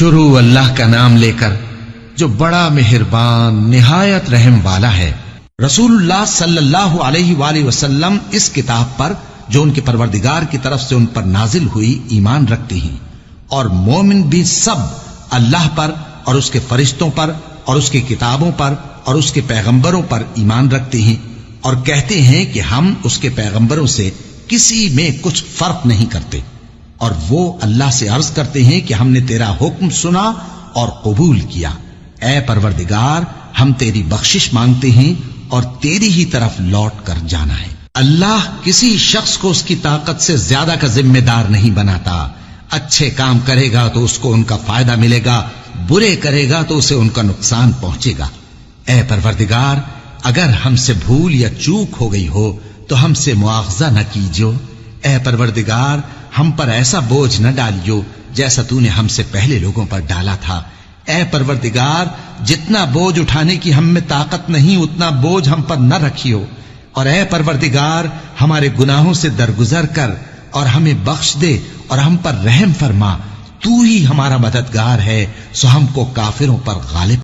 شروع اللہ کا نام لے کر جو بڑا مہربان نہایت رحم والا ہے۔ رسول اللہ صلی اللہ علیہ وآلہ وسلم اس کتاب پر جو ان کے پروردگار کی طرف سے ان پر نازل ہوئی ایمان رکھتے ہیں، اور مومن بھی سب اللہ پر اور اس کے فرشتوں پر اور اس کی کتابوں پر اور اس کے پیغمبروں پر ایمان رکھتے ہیں، اور کہتے ہیں کہ ہم اس کے پیغمبروں سے کسی میں کچھ فرق نہیں کرتے، اور وہ اللہ سے عرض کرتے ہیں کہ ہم نے تیرا حکم سنا اور قبول کیا۔ اے پروردگار، ہم تیری بخشش مانگتے ہیں اور تیری ہی طرف لوٹ کر جانا ہے۔ اللہ کسی شخص کو اس کی طاقت سے زیادہ کا ذمہ دار نہیں بناتا۔ اچھے کام کرے گا تو اس کو ان کا فائدہ ملے گا، برے کرے گا تو اسے ان کا نقصان پہنچے گا۔ اے پروردگار، اگر ہم سے بھول یا چوک ہو گئی ہو تو ہم سے مواخذہ نہ کیجو۔ اے پروردگار، ہم پر ایسا بوجھ نہ ڈالیو جیسا تو نے ہم سے پہلے لوگوں پر ڈالا تھا۔ اے پروردگار، جتنا بوجھ اٹھانے کی ہم میں طاقت نہیں اتنا بوجھ ہم پر نہ رکھیو، اور اے پروردگار، ہمارے گناہوں سے درگزر کر اور ہمیں بخش دے اور ہم پر رحم فرما۔ تو ہی ہمارا مددگار ہے، سو ہم کو کافروں پر غالب